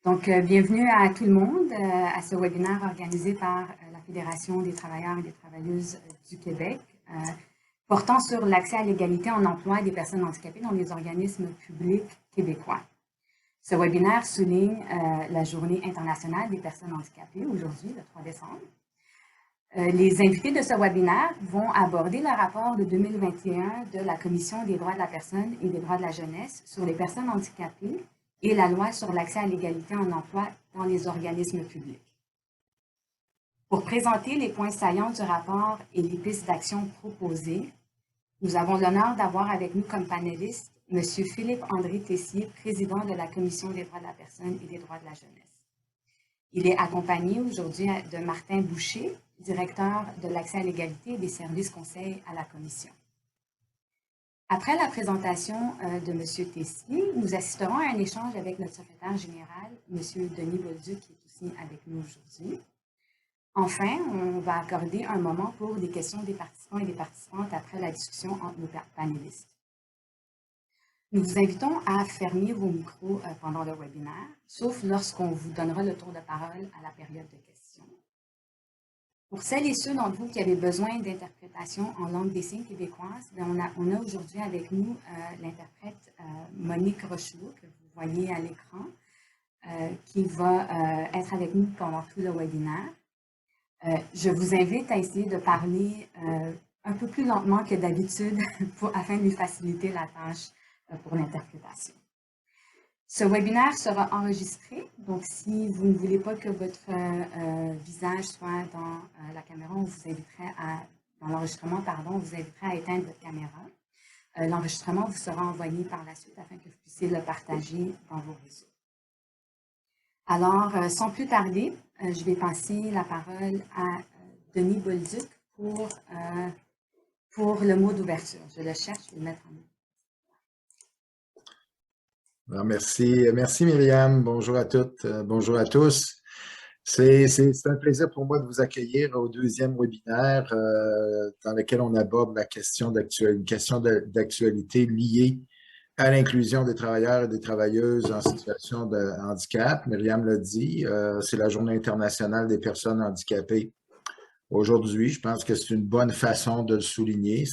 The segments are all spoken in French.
Bienvenue à tout le monde à ce webinaire organisé par la Fédération des travailleurs et des travailleuses du Québec, portant sur l'accès à l'égalité en emploi des personnes handicapées dans les organismes publics québécois. Ce webinaire souligne la Journée internationale des personnes handicapées, aujourd'hui, le 3 décembre. Les invités de ce webinaire vont aborder le rapport de 2021 de la Commission des droits de la personne et des droits de la jeunesse sur les personnes handicapées et la loi sur l'accès à l'égalité en emploi dans les organismes publics. Pour présenter les points saillants du rapport et les pistes d'action proposées, nous avons l'honneur d'avoir avec nous comme panéliste M. Philippe-André Tessier, président de la Commission des droits de la personne et des droits de la jeunesse. Il est accompagné aujourd'hui de Martin Boucher, directeur de l'accès à l'égalité et des services conseils à la Commission. Après la présentation de M. Tessier, nous assisterons à un échange avec notre secrétaire général, M. Denis Bolduc, qui est aussi avec nous aujourd'hui. Enfin, on va accorder un moment pour des questions des participants et des participantes après la discussion entre nos panélistes. Nous vous invitons à fermer vos micros pendant le webinaire, sauf lorsqu'on vous donnera le tour de parole à la période de questions. Pour celles et ceux d'entre vous qui avaient besoin d'interprétation en langue des signes québécoise, on a aujourd'hui avec nous l'interprète Monique Rochereau, que vous voyez à l'écran, qui va être avec nous pendant tout le webinaire. Je vous invite à essayer de parler un peu plus lentement que d'habitude afin de lui faciliter la tâche pour l'interprétation. Ce webinaire sera enregistré, donc si vous ne voulez pas que votre visage soit dans la caméra, on vous inviterait dans l'enregistrement, pardon, on vous inviterait à éteindre votre caméra. L'enregistrement vous sera envoyé par la suite afin que vous puissiez le partager dans vos réseaux. Alors, sans plus tarder, je vais passer la parole à Denis Bolduc pour le mot d'ouverture. Je le cherche, je vais le mettre en œuvre. Alors, merci Myriam. Bonjour à toutes, bonjour à tous. C'est un plaisir pour moi de vous accueillir au deuxième webinaire dans lequel on aborde une question d'actualité liée à l'inclusion des travailleurs et des travailleuses en situation de handicap. Myriam l'a dit, c'est la Journée internationale des personnes handicapées. Aujourd'hui, je pense que c'est une bonne façon de le souligner,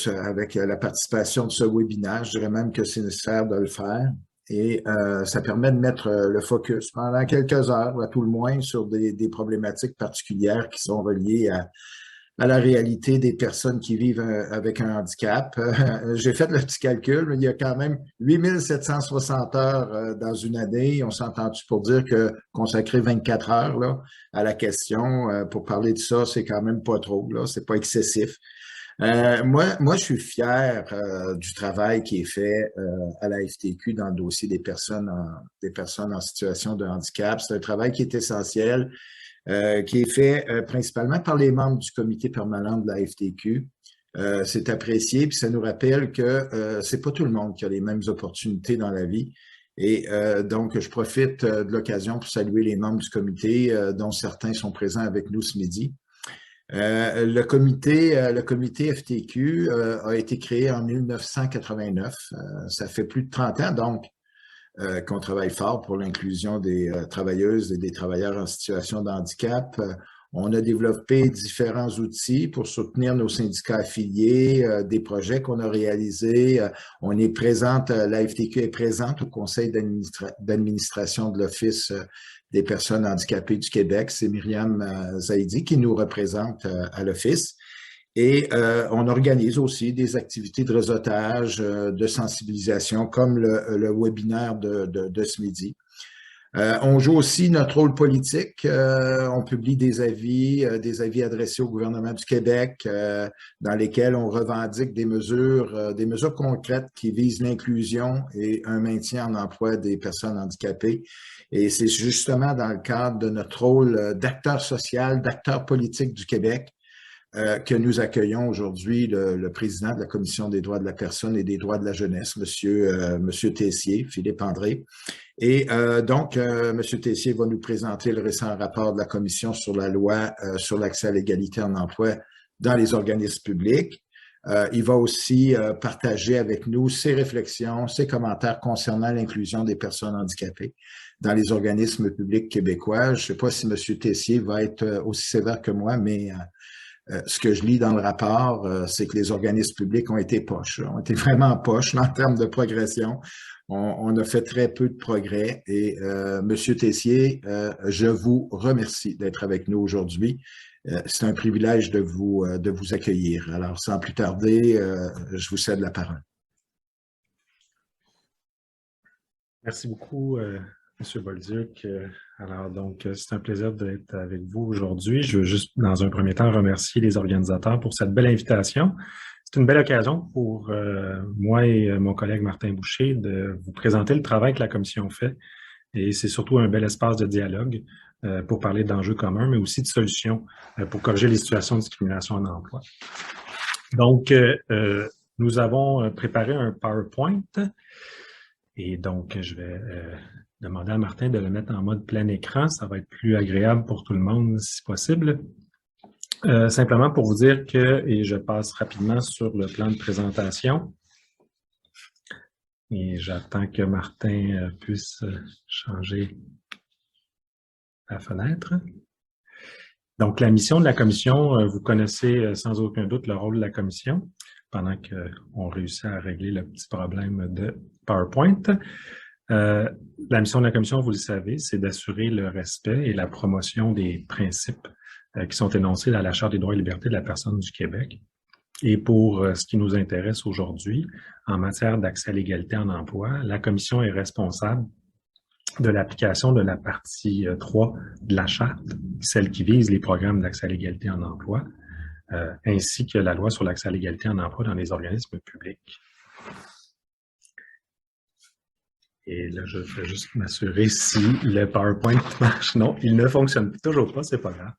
avec la participation de ce webinaire. Je dirais même que c'est nécessaire de le faire. Et ça permet de mettre le focus pendant quelques heures, à tout le moins, sur des problématiques particulières qui sont reliées à la réalité des personnes qui vivent avec un handicap. J'ai fait le petit calcul, il y a quand même 8760 heures dans une année. On s'entend-tu pour dire que consacrer 24 heures là, à la question pour parler de ça, c'est quand même pas trop, là, c'est pas excessif. Moi, je suis fier du travail qui est fait à la FTQ dans le dossier des personnes en situation de handicap. C'est un travail qui est essentiel, qui est fait principalement par les membres du comité permanent de la FTQ. C'est apprécié, puis ça nous rappelle que c'est pas tout le monde qui a les mêmes opportunités dans la vie. Et donc, je profite de l'occasion pour saluer les membres du comité, dont certains sont présents avec nous ce midi. Le comité FTQ a été créé en 1989. Ça fait plus de 30 ans, donc, qu'on travaille fort pour l'inclusion des travailleuses et des travailleurs en situation de handicap. On a développé différents outils pour soutenir nos syndicats affiliés, des projets qu'on a réalisés. On est présente, la FTQ est présente au conseil d'administration de l'Office des personnes handicapées du Québec. C'est Myriam Zaidi qui nous représente à l'Office. Et on organise aussi des activités de réseautage, de sensibilisation, comme le webinaire de ce midi. On joue aussi notre rôle politique. On publie des avis adressés au gouvernement du Québec dans lesquels on revendique des mesures concrètes qui visent l'inclusion et un maintien en emploi des personnes handicapées. Et c'est justement dans le cadre de notre rôle d'acteur social, d'acteur politique du Québec que nous accueillons aujourd'hui le président de la Commission des droits de la personne et des droits de la jeunesse, Monsieur Tessier, Philippe-André. Et donc, M. Tessier va nous présenter le récent rapport de la Commission sur la loi sur l'accès à l'égalité en emploi dans les organismes publics. Il va aussi partager avec nous ses réflexions, ses commentaires concernant l'inclusion des personnes handicapées dans les organismes publics québécois. Je ne sais pas si M. Tessier va être aussi sévère que moi, mais ce que je lis dans le rapport, c'est que les organismes publics ont été poches, ont été vraiment poches en termes de progression. On a fait très peu de progrès et M. Tessier, je vous remercie d'être avec nous aujourd'hui. C'est un privilège de vous accueillir. Alors, sans plus tarder, je vous cède la parole. Merci beaucoup, M. Bolduc. Alors, donc, c'est un plaisir d'être avec vous aujourd'hui. Je veux juste, dans un premier temps, remercier les organisateurs pour cette belle invitation. C'est une belle occasion pour moi et mon collègue Martin Boucher de vous présenter le travail que la Commission fait. Et c'est surtout un bel espace de dialogue pour parler d'enjeux communs, mais aussi de solutions pour corriger les situations de discrimination en emploi. Donc, nous avons préparé un PowerPoint. Et donc, je vais demander à Martin de le mettre en mode plein écran. Ça va être plus agréable pour tout le monde, si possible. Simplement pour vous dire que, et je passe rapidement sur le plan de présentation, et j'attends que Martin puisse changer la fenêtre. Donc, la mission de la Commission, vous connaissez sans aucun doute le rôle de la Commission, pendant qu'on réussit à régler le petit problème de PowerPoint. La mission de la Commission, vous le savez, c'est d'assurer le respect et la promotion des principes qui sont énoncés dans la Charte des droits et libertés de la personne du Québec. Et pour ce qui nous intéresse aujourd'hui, en matière d'accès à l'égalité en emploi, la Commission est responsable de l'application de la partie 3 de la Charte, celle qui vise les programmes d'accès à l'égalité en emploi, ainsi que la loi sur l'accès à l'égalité en emploi dans les organismes publics. Et là, je vais juste m'assurer si le PowerPoint marche. Non, il ne fonctionne toujours pas, c'est pas grave.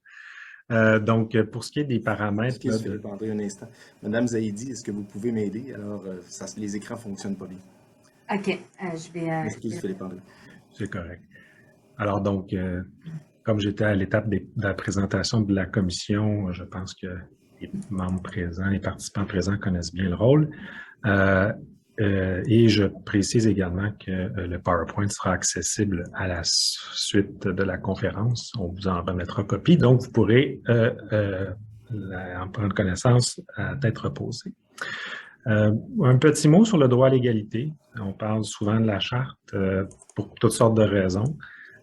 Donc, pour ce qui est des paramètres... Excusez, André, un instant. Madame Zaidi, est-ce que vous pouvez m'aider? Alors, les écrans ne fonctionnent pas bien. OK, je vais... Excusez, Philippe André. C'est correct. Alors, donc, comme j'étais à l'étape de la présentation de la commission, je pense que les membres présents, les participants présents connaissent bien le rôle. Et je précise également que le PowerPoint sera accessible à la suite de la conférence. On vous en remettra copie, donc vous pourrez en prendre connaissance à tête reposée. Un petit mot sur le droit à l'égalité. On parle souvent de la Charte pour toutes sortes de raisons,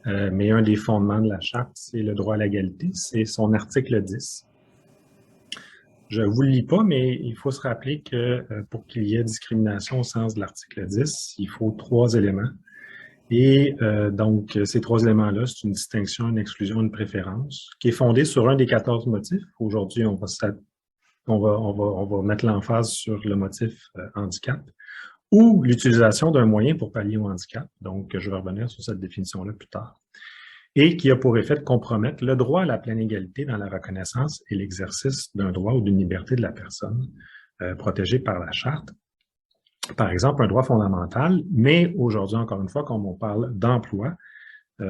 mais un des fondements de la Charte, c'est le droit à l'égalité, c'est son article 10. Je ne vous le lis pas, mais il faut se rappeler que pour qu'il y ait discrimination au sens de l'article 10, il faut 3 éléments. Et donc, ces 3 éléments-là, c'est une distinction, une exclusion, une préférence, qui est fondée sur un des 14 motifs. Aujourd'hui, on va mettre l'emphase sur le motif handicap ou l'utilisation d'un moyen pour pallier au handicap. Donc, je vais revenir sur cette définition-là plus tard. Et qui a pour effet de compromettre le droit à la pleine égalité dans la reconnaissance et l'exercice d'un droit ou d'une liberté de la personne protégée par la Charte. Par exemple, un droit fondamental, mais aujourd'hui, encore une fois, comme on parle d'emploi,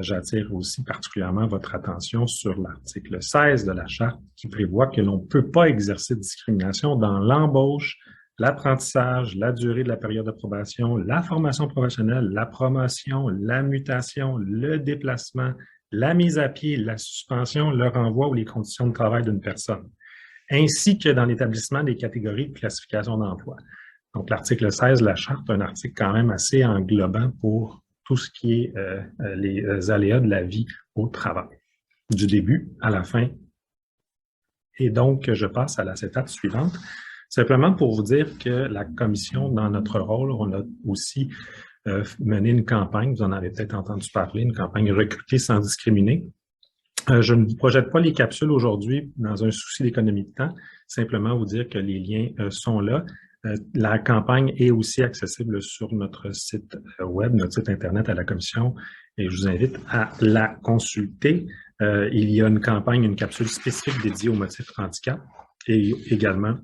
j'attire aussi particulièrement votre attention sur l'article 16 de la Charte qui prévoit que l'on ne peut pas exercer de discrimination dans l'embauche, l'apprentissage, la durée de la période de probation, la formation professionnelle, la promotion, la mutation, le déplacement, la mise à pied, la suspension, le renvoi ou les conditions de travail d'une personne, ainsi que dans l'établissement des catégories de classification d'emploi. Donc, l'article 16 de la Charte, un article quand même assez englobant pour tout ce qui est les aléas de la vie au travail, du début à la fin. Et donc, je passe à la étape suivante. Simplement pour vous dire que la Commission, dans notre rôle, on a aussi mené une campagne, vous en avez peut-être entendu parler, une campagne Recruter sans discriminer. Je ne vous projette pas les capsules aujourd'hui dans un souci d'économie de temps, simplement vous dire que les liens sont là. La campagne est aussi accessible sur notre site web, notre site Internet à la Commission, et je vous invite à la consulter. Il y a une campagne, une capsule spécifique dédiée au motif handicap et également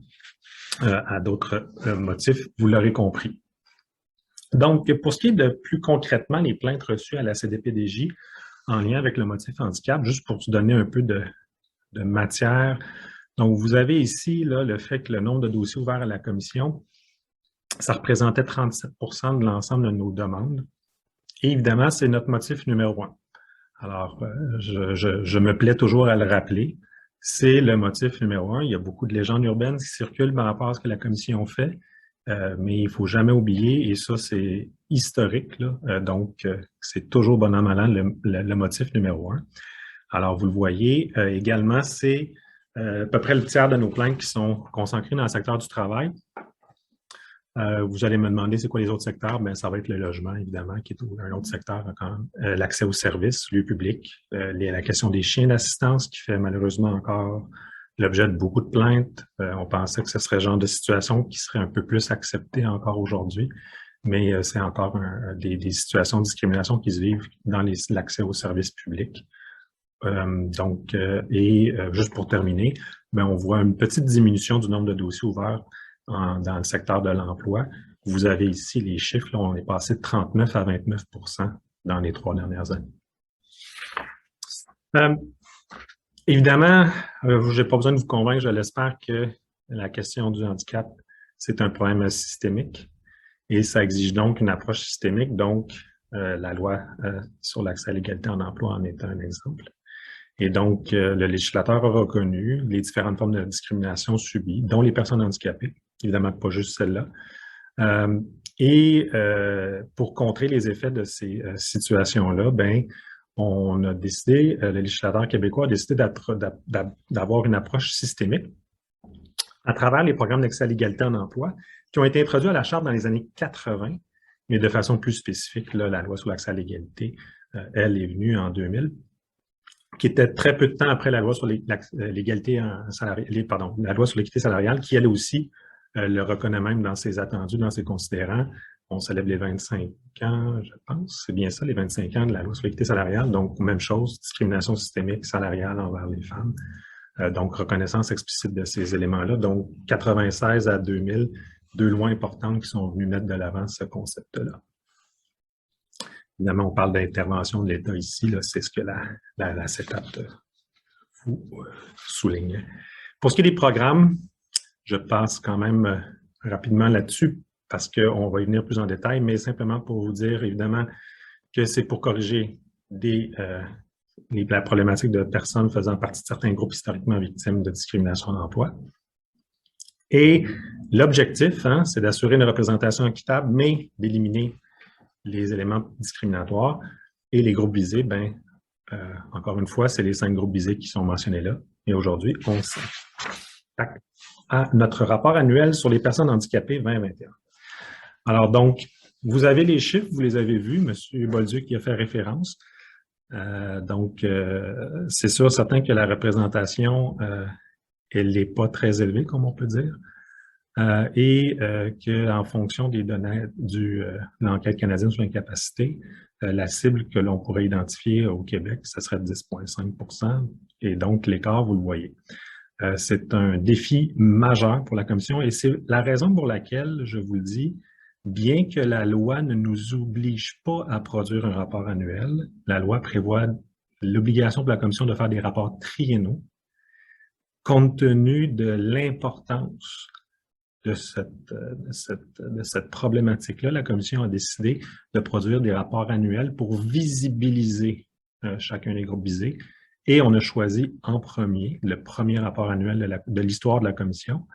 à d'autres motifs, vous l'aurez compris. Donc, pour ce qui est de plus concrètement les plaintes reçues à la CDPDJ en lien avec le motif handicap, juste pour vous donner un peu de matière Donc, vous avez ici là, le fait que le nombre de dossiers ouverts à la commission, ça représentait 37 de l'ensemble de nos demandes. Et évidemment, c'est notre motif numéro 1. Alors, je me plais toujours à le rappeler. C'est le motif numéro 1. Il y a beaucoup de légendes urbaines qui circulent par rapport à ce que la commission fait, mais il ne faut jamais oublier, et ça, c'est historique, là, donc c'est toujours bon an, mal an le motif numéro 1. Alors, vous le voyez, également, c'est à peu près le tiers de nos plaintes qui sont concentrées dans le secteur du travail. Vous allez me demander c'est quoi les autres secteurs? Bien, ça va être le logement, évidemment, qui est un autre secteur, l'accès aux services, lieux publics, la question des chiens d'assistance qui fait malheureusement encore l'objet de beaucoup de plaintes. On pensait que ce serait le genre de situation qui serait un peu plus acceptée encore aujourd'hui, mais c'est encore des situations de discrimination qui se vivent dans l'accès aux services publics. Juste pour terminer, bien, on voit une petite diminution du nombre de dossiers ouverts dans le secteur de l'emploi. Vous avez ici les chiffres, là, on est passé de 39 à 29 dans les 3 dernières années. Évidemment, je n'ai pas besoin de vous convaincre, je l'espère, que la question du handicap, c'est un problème systémique et ça exige donc une approche systémique. Donc, la loi sur l'accès à l'égalité en emploi en est un exemple. Et donc, le législateur a reconnu les différentes formes de discrimination subies, dont les personnes handicapées, évidemment pas juste celles-là. Pour contrer les effets de ces situations-là, ben, on a décidé, le législateur québécois a décidé d'avoir une approche systémique à travers les programmes d'accès à l'égalité en emploi qui ont été introduits à la Charte dans les années 80, mais de façon plus spécifique, là, la loi sur l'accès à l'égalité, elle est venue en 2000. Qui était très peu de temps après la loi sur l'égalité salariale, la loi sur l'équité salariale, qui elle aussi le reconnaît même dans ses attendus, dans ses considérants. On célèbre les 25 ans, je pense, c'est bien ça, les 25 ans de la loi sur l'équité salariale. Donc, même chose, discrimination systémique salariale envers les femmes. Donc, reconnaissance explicite de ces éléments-là. Donc, 96 à 2000, 2 lois importantes qui sont venues mettre de l'avant ce concept-là. Évidemment, on parle d'intervention de l'État ici, c'est ce que la CETAP vous souligne. Pour ce qui est des programmes, je passe quand même rapidement là-dessus parce qu'on va y venir plus en détail, mais simplement pour vous dire, évidemment, que c'est pour corriger la problématique de personnes faisant partie de certains groupes historiquement victimes de discrimination d'emploi. Et l'objectif, c'est d'assurer une représentation équitable, mais d'éliminer les éléments discriminatoires. Et les groupes visés, ben, encore une fois, c'est les 5 groupes visés qui sont mentionnés là. Et aujourd'hui, on s'attaque à notre rapport annuel sur les personnes handicapées 2021. Alors donc, vous avez les chiffres, vous les avez vus, M. Bolduc qui a fait référence. C'est sûr, certain que la représentation, elle n'est pas très élevée, comme on peut dire. Qu'en fonction des données de l'enquête canadienne sur l'incapacité, la cible que l'on pourrait identifier au Québec, ce serait 10,5 %. Et donc, l'écart, vous le voyez. C'est un défi majeur pour la Commission et c'est la raison pour laquelle, je vous le dis, bien que la loi ne nous oblige pas à produire un rapport annuel, la loi prévoit l'obligation pour la Commission de faire des rapports triennaux compte tenu de l'importance de cette problématique-là, la Commission a décidé de produire des rapports annuels pour visibiliser chacun des groupes visés. Et on a choisi en premier, le premier rapport annuel de l'histoire de la Commission,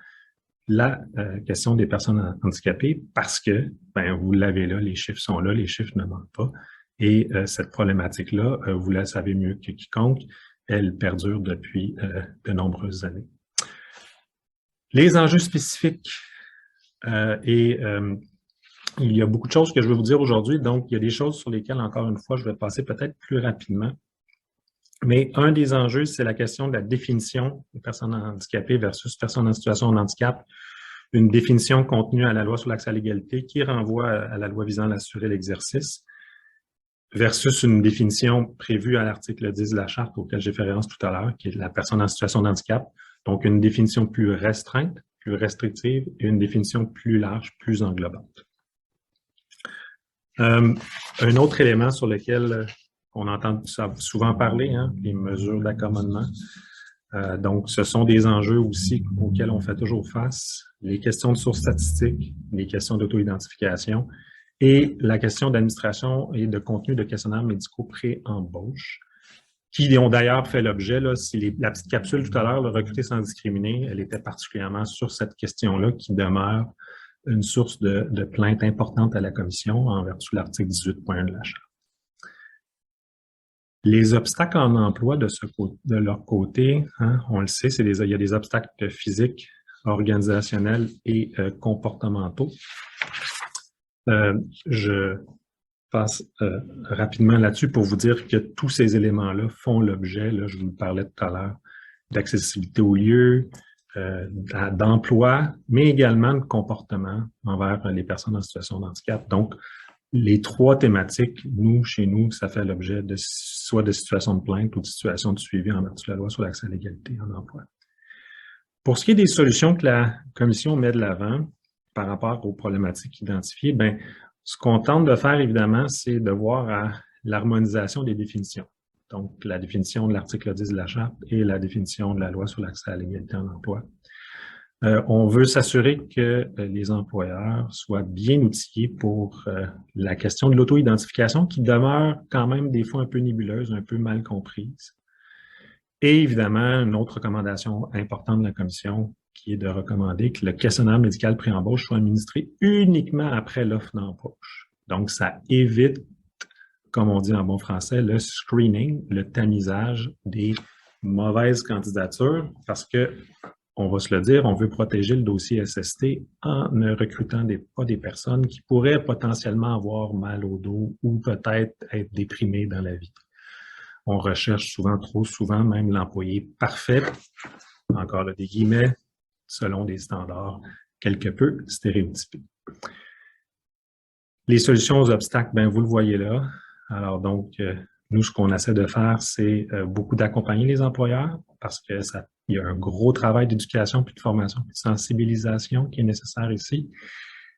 la question des personnes handicapées, parce que, ben, vous l'avez là, les chiffres sont là, les chiffres ne manquent pas. Et cette problématique-là, vous la savez mieux que quiconque, elle perdure depuis de nombreuses années. Les enjeux spécifiques, il y a beaucoup de choses que je veux vous dire aujourd'hui, donc il y a des choses sur lesquelles, encore une fois, je vais passer peut-être plus rapidement. Mais un des enjeux, c'est la question de la définition de personnes handicapées versus personnes en situation de handicap, une définition contenue à la loi sur l'accès à l'égalité qui renvoie à la loi visant à assurer l'exercice, versus une définition prévue à l'article 10 de la Charte auquel j'ai fait référence tout à l'heure, qui est la personne en situation de handicap. Donc, une définition plus restreinte, plus restrictive et une définition plus large, plus englobante. Un autre élément sur lequel on entend souvent parler, les mesures d'accommodement. Donc, ce sont des enjeux aussi auxquels on fait toujours face. Les questions de sources statistiques, les questions d'auto-identification et la question d'administration et de contenu de questionnaires médicaux pré-embauche, qui ont d'ailleurs fait l'objet, là, la petite capsule tout à l'heure, le recruter sans discriminer, elle était particulièrement sur cette question-là qui demeure une source de plainte importante à la Commission en vertu de l'article 18.1 de la Charte. Les obstacles en emploi de leur côté, hein, on le sait, il y a des obstacles physiques, organisationnels et comportementaux. Je passe rapidement là-dessus pour vous dire que tous ces éléments-là font l'objet, là, je vous parlais tout à l'heure, d'accessibilité au lieu, d'emploi, mais également de comportement envers les personnes en situation de handicap. Donc, les trois thématiques, chez nous, ça fait l'objet de soit de situations de plainte ou de situations de suivi en vertu de la loi sur l'accès à l'égalité en emploi. Pour ce qui est des solutions que la Commission met de l'avant par rapport aux problématiques identifiées, bien, ce qu'on tente de faire, évidemment, c'est de voir à l'harmonisation des définitions. Donc, la définition de l'article 10 de la Charte et la définition de la loi sur l'accès à l'égalité en emploi. On veut s'assurer que les employeurs soient bien outillés pour la question de l'auto-identification qui demeure quand même des fois un peu nébuleuse, un peu mal comprise. Et évidemment, une autre recommandation importante de la Commission qui est de recommander que le questionnaire médical pré-embauche soit administré uniquement après l'offre d'embauche. Donc, ça évite, comme on dit en bon français, le screening, le tamisage des mauvaises candidatures parce que on va se le dire, on veut protéger le dossier SST en ne recrutant pas des personnes qui pourraient potentiellement avoir mal au dos ou peut-être être déprimées dans la vie. On recherche souvent, trop souvent, même l'employé parfait, encore là, des guillemets, selon des standards quelque peu stéréotypés. Les solutions aux obstacles, bien, vous le voyez là. Alors donc, nous, ce qu'on essaie de faire, c'est beaucoup d'accompagner les employeurs parce que il y a un gros travail d'éducation, puis de formation, puis de sensibilisation qui est nécessaire ici.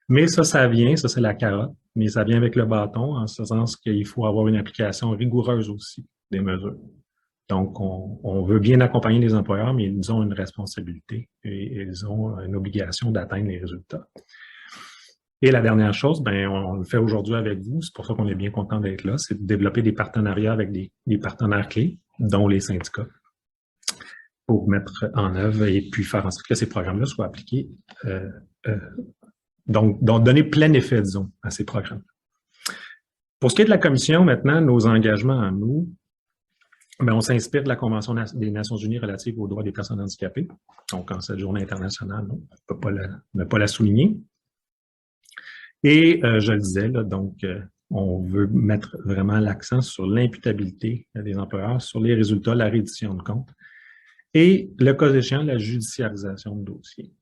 Mais ça vient, ça c'est la carotte, mais ça vient avec le bâton, en ce sens qu'il faut avoir une application rigoureuse aussi des mesures. Donc, on veut bien accompagner les employeurs, mais ils ont une responsabilité et ils ont une obligation d'atteindre les résultats. Et la dernière chose, ben, on le fait aujourd'hui avec vous, c'est pour ça qu'on est bien content d'être là, c'est de développer des partenariats avec des partenaires clés, dont les syndicats, pour mettre en œuvre et puis faire en sorte que ces programmes-là soient appliqués, donc donner plein effet, disons, à ces programmes. Pour ce qui est de la Commission, maintenant, nos engagements à nous, bien, on s'inspire de la Convention des Nations Unies relative aux droits des personnes handicapées. Donc, en cette journée internationale, on ne peut ne pas la souligner. Et je le disais, là, donc, on veut mettre vraiment l'accent sur l'imputabilité des employeurs, sur les résultats, la reddition de comptes et, le cas échéant, la judiciarisation de dossiers.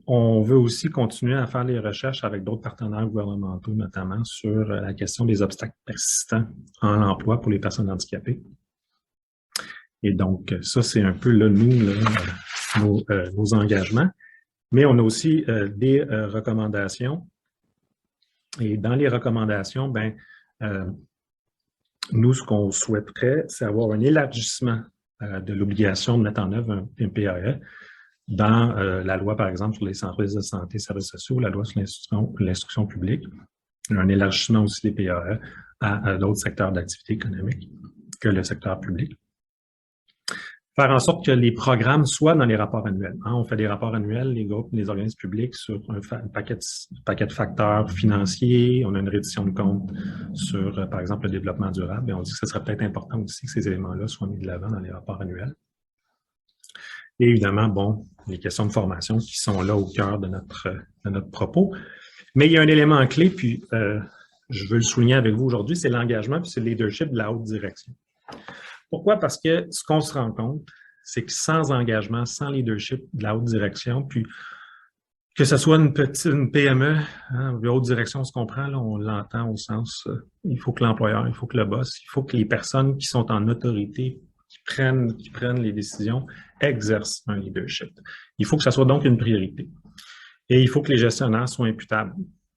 On veut aussi continuer à faire les recherches avec d'autres partenaires gouvernementaux, notamment sur la question des obstacles persistants en emploi pour les personnes handicapées. Et donc, ça, c'est un peu là, nos engagements. Mais on a aussi des recommandations. Et dans les recommandations, ben, nous, ce qu'on souhaiterait, c'est avoir un élargissement de l'obligation de mettre en œuvre un PAE dans la loi, par exemple, sur les services de santé et services sociaux, la loi sur l'instruction publique, un élargissement aussi des PAE à d'autres secteurs d'activité économique que le secteur public. Faire en sorte que les programmes soient dans les rapports annuels. Hein, on fait des rapports annuels, les groupes, les organismes publics, sur un paquet de facteurs financiers. On a une reddition de compte sur, par exemple, le développement durable. Et on dit que ce serait peut-être important aussi que ces éléments-là soient mis de l'avant dans les rapports annuels. Et évidemment, bon, les questions de formation qui sont là au cœur de notre propos. Mais il y a un élément clé, puis je veux le souligner avec vous aujourd'hui, c'est l'engagement, puis c'est le leadership de la haute direction. Pourquoi? Parce que ce qu'on se rend compte, c'est que sans engagement, sans leadership de la haute direction, puis que ce soit une PME, hein, la haute direction, on se comprend, là, on l'entend au sens, il faut que l'employeur, il faut que le boss, il faut que les personnes qui sont en autorité, qui prennent les décisions, exercent un leadership. Il faut que ça soit donc une priorité. Et il faut que les gestionnaires soient imputables.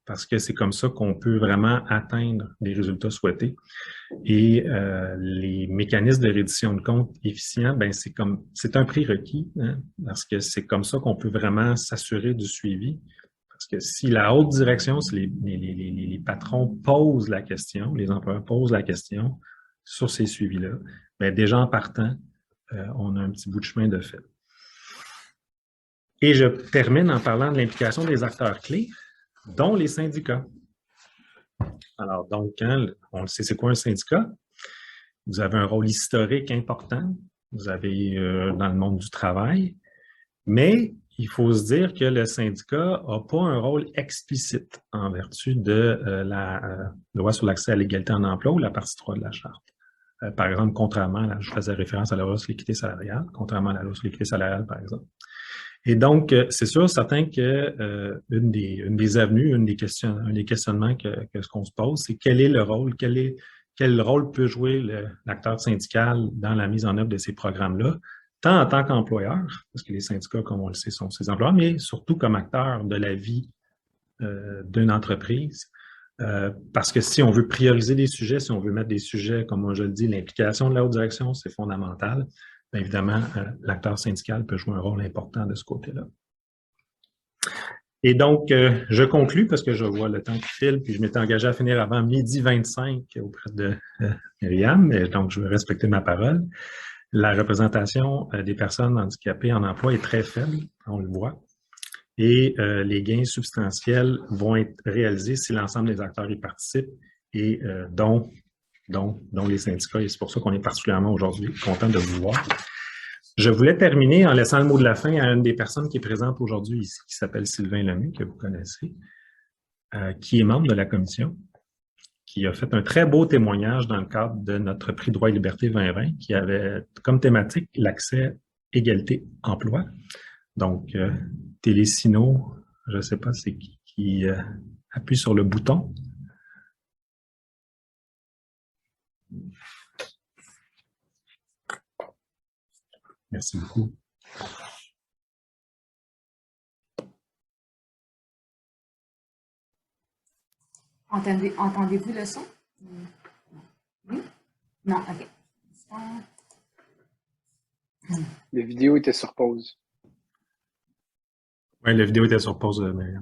parce que c'est comme ça qu'on peut vraiment atteindre les résultats souhaités. Et les mécanismes de reddition de compte efficients, ben c'est un prérequis, hein, parce que c'est comme ça qu'on peut vraiment s'assurer du suivi. Parce que si la haute direction, si les patrons posent la question, les employeurs posent la question sur ces suivis-là, bien déjà en partant, on a un petit bout de chemin de fait. Et je termine en parlant de l'implication des acteurs clés, dont les syndicats. Alors donc, on le sait, c'est quoi un syndicat? Vous avez un rôle historique important, vous avez dans le monde du travail, mais il faut se dire que le syndicat n'a pas un rôle explicite en vertu de la loi sur l'accès à l'égalité en emploi ou la partie 3 de la Charte. Par exemple, contrairement, je faisais référence à la loi sur l'équité salariale, contrairement à la loi sur l'équité salariale, par exemple. Et donc, c'est sûr, certain que une des avenues, un des questionnements qu'on se pose, c'est quel est le rôle, quel rôle peut jouer l'acteur syndical dans la mise en œuvre de ces programmes-là, tant en tant qu'employeur, parce que les syndicats, comme on le sait, sont ses employeurs, mais surtout comme acteur de la vie d'une entreprise. Parce que si on veut prioriser des sujets, si on veut mettre des sujets, comme moi je le dis, l'implication de la haute direction, c'est fondamental. Bien évidemment, l'acteur syndical peut jouer un rôle important de ce côté-là. Et donc, je conclus parce que je vois le temps qui file, puis je m'étais engagé à finir avant 12h25 auprès de Myriam, et donc je vais respecter ma parole. La représentation des personnes handicapées en emploi est très faible, on le voit, et les gains substantiels vont être réalisés si l'ensemble des acteurs y participent, et dont les syndicats, et c'est pour ça qu'on est particulièrement aujourd'hui content de vous voir. Je voulais terminer en laissant le mot de la fin à une des personnes qui est présente aujourd'hui ici, qui s'appelle Sylvain Lemieux, que vous connaissez, qui est membre de la commission, qui a fait un très beau témoignage dans le cadre de notre prix Droit et Liberté 2020, qui avait comme thématique l'accès, égalité, emploi. Donc, Télésino, je ne sais pas c'est qui appuie sur le bouton. Merci beaucoup. Entendez-vous le son? Oui? Non, OK. La vidéo était sur pause. Oui, la vidéo était sur pause, mais...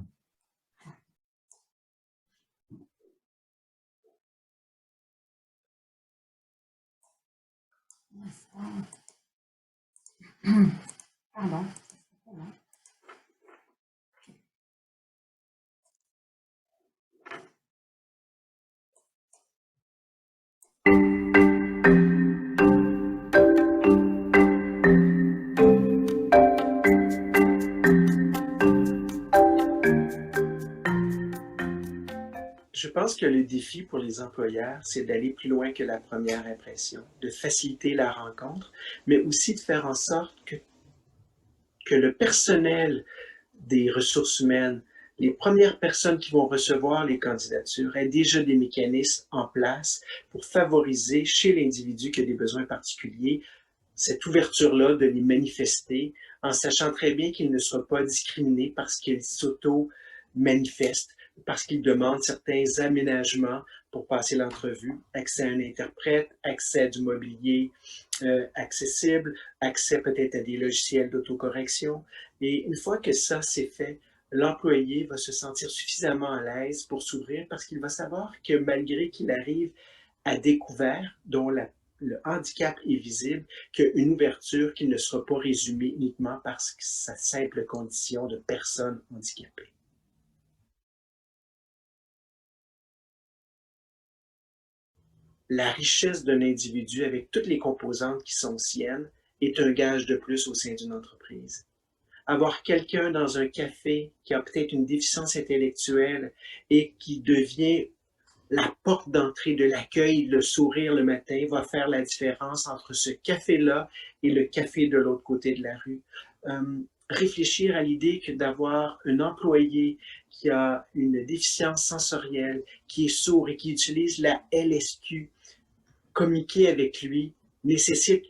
Pardon. Je pense que le défi pour les employeurs, c'est d'aller plus loin que la première impression, de faciliter la rencontre, mais aussi de faire en sorte que le personnel des ressources humaines, les premières personnes qui vont recevoir les candidatures, aient déjà des mécanismes en place pour favoriser chez l'individu qui a des besoins particuliers cette ouverture-là de les manifester en sachant très bien qu'il ne sera pas discriminé parce qu'il s'auto-manifeste, parce qu'il demande certains aménagements pour passer l'entrevue, accès à un interprète, accès à du mobilier accessible, accès peut-être à des logiciels d'autocorrection. Et une fois que ça c'est fait, l'employé va se sentir suffisamment à l'aise pour s'ouvrir parce qu'il va savoir que malgré qu'il arrive à découvert, dont le handicap est visible, qu'il y a une ouverture qui ne sera pas résumée uniquement par sa simple condition de personne handicapée. La richesse d'un individu avec toutes les composantes qui sont siennes est un gage de plus au sein d'une entreprise. Avoir quelqu'un dans un café qui a peut-être une déficience intellectuelle et qui devient la porte d'entrée de l'accueil, le sourire le matin va faire la différence entre ce café-là et le café de l'autre côté de la rue. Réfléchir à l'idée que d'avoir un employé qui a une déficience sensorielle, qui est sourd et qui utilise la LSQ, communiquer avec lui nécessite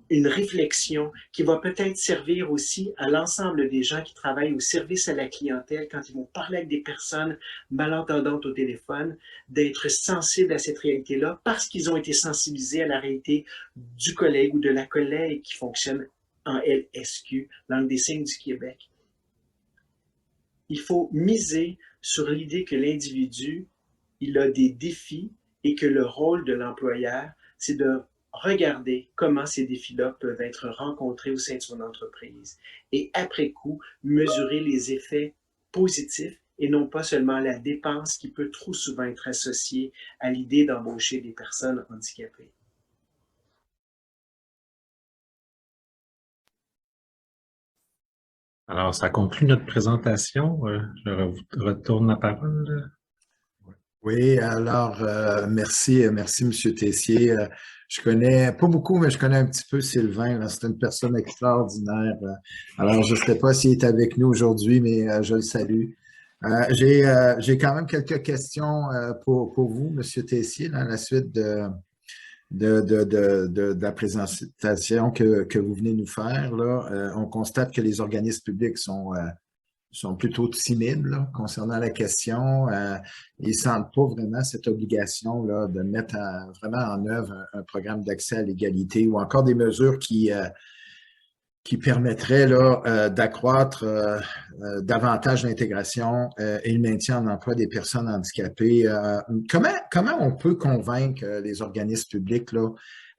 une réflexion qui va peut-être servir aussi à l'ensemble des gens qui travaillent au service à la clientèle quand ils vont parler avec des personnes malentendantes au téléphone, d'être sensibles à cette réalité-là parce qu'ils ont été sensibilisés à la réalité du collègue ou de la collègue qui fonctionne en LSQ, langue des signes du Québec. Il faut miser sur l'idée que l'individu, il a des défis et que le rôle de l'employeur, c'est de regarder comment ces défis-là peuvent être rencontrés au sein de son entreprise et après coup, mesurer les effets positifs et non pas seulement la dépense qui peut trop souvent être associée à l'idée d'embaucher des personnes handicapées. Alors, ça conclut notre présentation. Je retourne la parole. Oui, alors merci M. Tessier. Je connais pas beaucoup, mais je connais un petit peu Sylvain. C'est une personne extraordinaire. Alors, je ne sais pas s'il est avec nous aujourd'hui, mais je le salue. J'ai quand même quelques questions pour vous, M. Tessier, dans la suite de la présentation que vous venez nous faire. Là. On constate que les organismes publics sont plutôt timides là, concernant la question. Ils ne sentent pas vraiment cette obligation là, de mettre vraiment en œuvre un programme d'accès à l'égalité ou encore des mesures qui permettraient là, d'accroître davantage l'intégration et le maintien en emploi des personnes handicapées. Comment on peut convaincre les organismes publics là,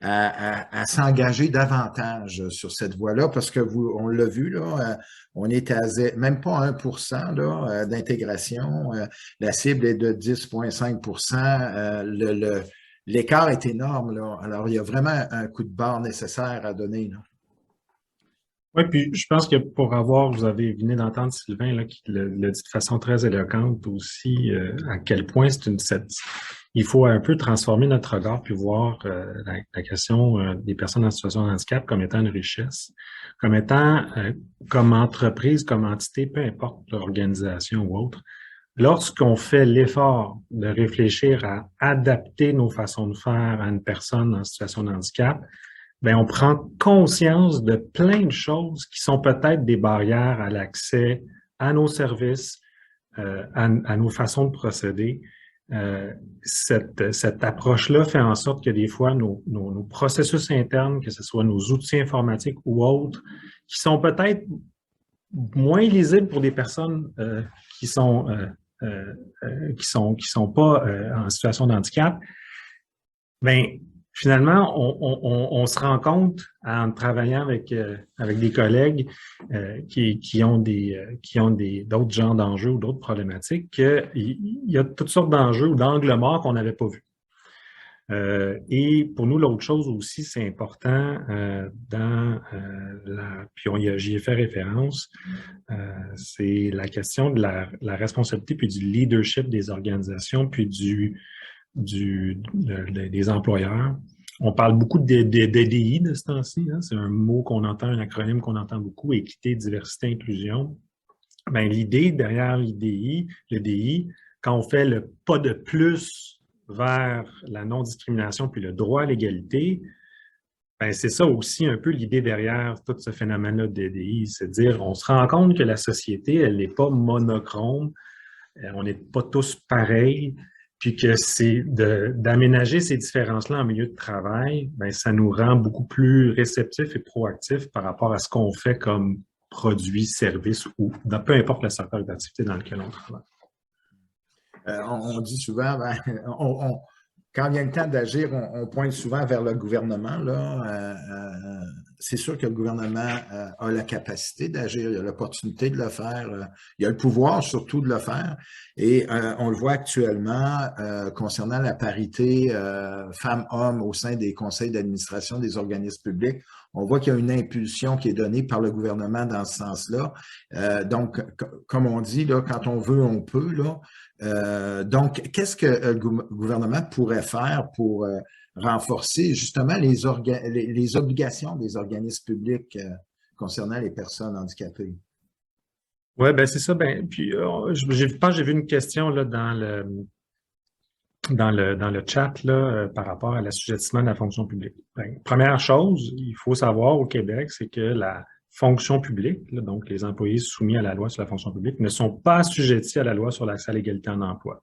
à s'engager davantage sur cette voie-là, parce que on l'a vu, là, on est à même pas 1% là, d'intégration. La cible est de 10,5%. L'écart est énorme. Là. Alors, il y a vraiment un coup de barre nécessaire à donner. Là. Oui, puis je pense que vous avez venez d'entendre Sylvain là, qui le dit de façon très éloquente aussi, à quel point il faut un peu transformer notre regard puis voir la question des personnes en situation de handicap comme étant une richesse, comme étant, comme entreprise, comme entité, peu importe l'organisation ou autre. Lorsqu'on fait l'effort de réfléchir à adapter nos façons de faire à une personne en situation de handicap, ben on prend conscience de plein de choses qui sont peut-être des barrières à l'accès à nos services, à nos façons de procéder. Cette approche-là fait en sorte que des fois, nos processus internes, que ce soit nos outils informatiques ou autres, qui sont peut-être moins lisibles pour des personnes qui sont pas en situation de handicap, ben finalement, on se rend compte en travaillant avec des collègues qui ont d'autres genres d'enjeux ou d'autres problématiques qu'il y a toutes sortes d'enjeux ou d'angles morts qu'on n'avait pas vus. Et pour nous, l'autre chose aussi, c'est important puis j'y ai fait référence, c'est la question de la responsabilité puis du leadership des organisations puis des employeurs. On parle beaucoup de DDI de ce temps-ci. Hein? C'est un mot qu'on entend, un acronyme qu'on entend beaucoup, équité, diversité, inclusion. Ben, l'idée derrière le DI, quand on fait le pas de plus vers la non-discrimination puis le droit à l'égalité, ben, c'est ça aussi un peu l'idée derrière tout ce phénomène-là de DDI. C'est de dire, on se rend compte que la société, elle n'est pas monochrome, on n'est pas tous pareils, puis que c'est d'aménager ces différences-là en milieu de travail, ben ça nous rend beaucoup plus réceptifs et proactifs par rapport à ce qu'on fait comme produit, service ou peu importe le secteur d'activité dans lequel on travaille. On dit souvent, ben, quand vient le temps d'agir, on pointe souvent vers le gouvernement. Là. C'est sûr que le gouvernement a la capacité d'agir, il a l'opportunité de le faire, il a le pouvoir surtout de le faire. Et on le voit actuellement concernant la parité femmes-hommes au sein des conseils d'administration des organismes publics. On voit qu'il y a une impulsion qui est donnée par le gouvernement dans ce sens-là. Donc, comme on dit, là, quand on veut, on peut. Là. Donc, qu'est-ce que le gouvernement pourrait faire pour renforcer justement les obligations des organismes publics concernant les personnes handicapées? Oui, ben c'est ça. Ben, puis je pense que j'ai vu une question là, dans dans le chat là, par rapport à l'assujettissement de la fonction publique. Ben, première chose, il faut savoir au Québec, c'est que la fonction publique, là, donc les employés soumis à la loi sur la fonction publique, ne sont pas assujettis à la loi sur l'accès à l'égalité en emploi.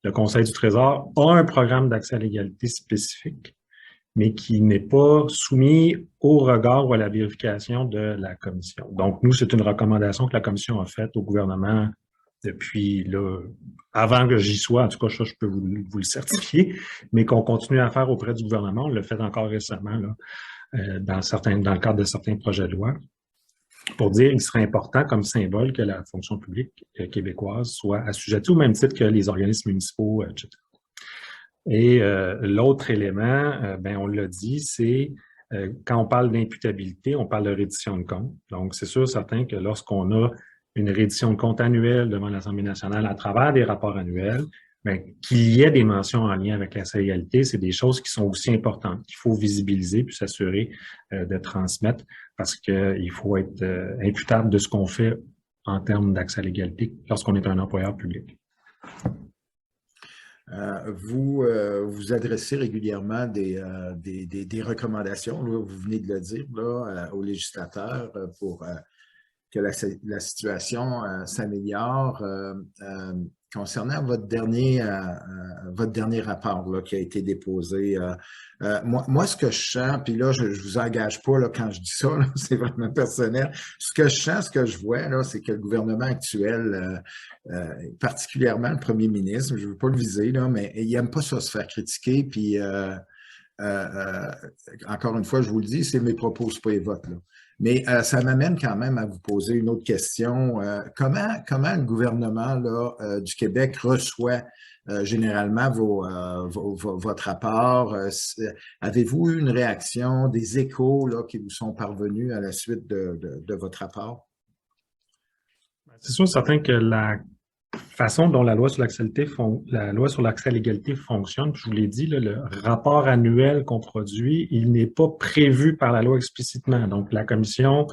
Le Conseil du Trésor a un programme d'accès à l'égalité spécifique, mais qui n'est pas soumis au regard ou à la vérification de la Commission. Donc, nous, c'est une recommandation que la Commission a faite au gouvernement depuis là, avant que j'y sois, en tout cas, ça, je peux vous le certifier, mais qu'on continue à faire auprès du gouvernement. On l'a fait encore récemment là, dans le cadre de certains projets de loi, pour dire qu'il serait important comme symbole que la fonction publique québécoise soit assujettie au même titre que les organismes municipaux, etc. Et l'autre élément, ben on l'a dit, c'est quand on parle d'imputabilité, on parle de reddition de compte. Donc, c'est sûr certain que lorsqu'on a une reddition de compte annuelle devant l'Assemblée nationale à travers des rapports annuels, ben, qu'il y ait des mentions en lien avec l'accès à l'égalité, c'est des choses qui sont aussi importantes, qu'il faut visibiliser puis s'assurer de transmettre parce qu'il faut être imputable de ce qu'on fait en termes d'accès à l'égalité lorsqu'on est un employeur public. Vous adressez régulièrement des recommandations, là, vous venez de le dire, là, aux législateurs pour que la situation s'améliore. Concernant votre dernier rapport là, qui a été déposé, moi, ce que je sens, puis là, je vous engage pas là, quand je dis ça, c'est vraiment personnel. Ce que je sens, ce que je vois, là, c'est que le gouvernement actuel, particulièrement le premier ministre, je ne veux pas le viser, là, mais il n'aime pas ça se faire critiquer, puis encore une fois, je vous le dis, c'est mes propos, c'est pas les votes, là. Mais ça m'amène quand même à vous poser une autre question. Comment le gouvernement là, du Québec reçoit généralement votre rapport? Avez-vous eu une réaction, des échos là, qui vous sont parvenus à la suite de votre rapport? C'est sûr, certain que la façon dont la loi sur l'accès à l'égalité fonctionne, je vous l'ai dit, là, le rapport annuel qu'on produit, il n'est pas prévu par la loi explicitement. Donc, la Commission,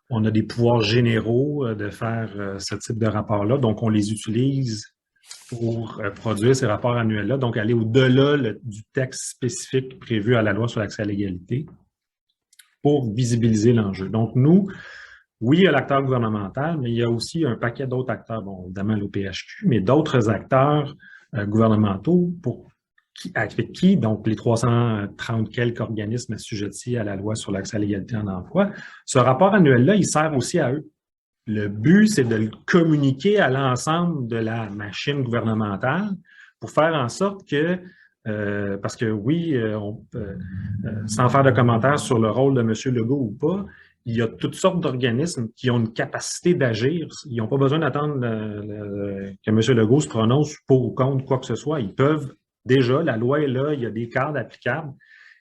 on a des pouvoirs généraux de faire ce type de rapport-là. Donc, on les utilise pour produire ces rapports annuels-là. Donc, aller au-delà du texte spécifique prévu à la loi sur l'accès à l'égalité pour visibiliser l'enjeu. Donc, nous, oui, il y a l'acteur gouvernemental, mais il y a aussi un paquet d'autres acteurs, bon, évidemment l'OPHQ, mais d'autres acteurs gouvernementaux avec qui, donc les 330 quelques organismes assujettis à la loi sur l'accès à l'égalité en emploi, ce rapport annuel-là, il sert aussi à eux. Le but, c'est de le communiquer à l'ensemble de la machine gouvernementale pour faire en sorte que parce que oui, sans faire de commentaires sur le rôle de M. Legault ou pas, il y a toutes sortes d'organismes qui ont une capacité d'agir. Ils n'ont pas besoin d'attendre que M. Legault se prononce pour ou contre quoi que ce soit. Ils peuvent déjà, la loi est là, il y a des cadres applicables.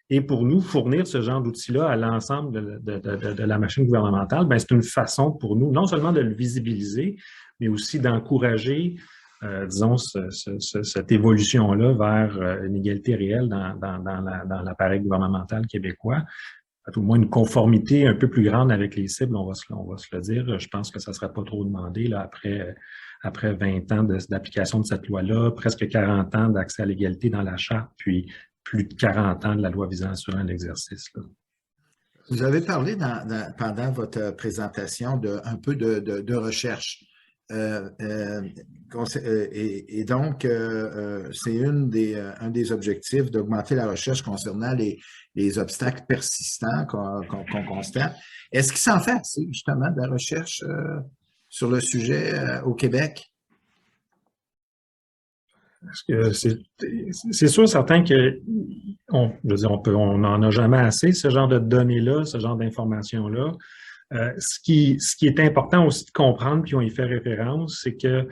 Et pour nous, fournir ce genre d'outils-là à l'ensemble de la machine gouvernementale, ben, c'est une façon pour nous, non seulement de le visibiliser, mais aussi d'encourager, disons, cette évolution-là vers une égalité réelle dans l'appareil gouvernemental québécois. Au moins une conformité un peu plus grande avec les cibles, on va se le dire. Je pense que ça ne serait pas trop demandé là, après 20 ans d'application de cette loi-là, presque 40 ans d'accès à l'égalité dans la Charte, puis plus de 40 ans de la loi visant à assurer un exercice. Là. Vous avez parlé pendant votre présentation un peu de recherche. Et donc, c'est un des objectifs d'augmenter la recherche concernant les obstacles persistants qu'on constate. Est-ce qu'il s'en fait assez, justement, de la recherche sur le sujet au Québec? C'est sûr, certain que on n'en a jamais assez, ce genre de données-là, ce genre d'informations-là. Ce qui est important aussi de comprendre, puis on y fait référence, c'est que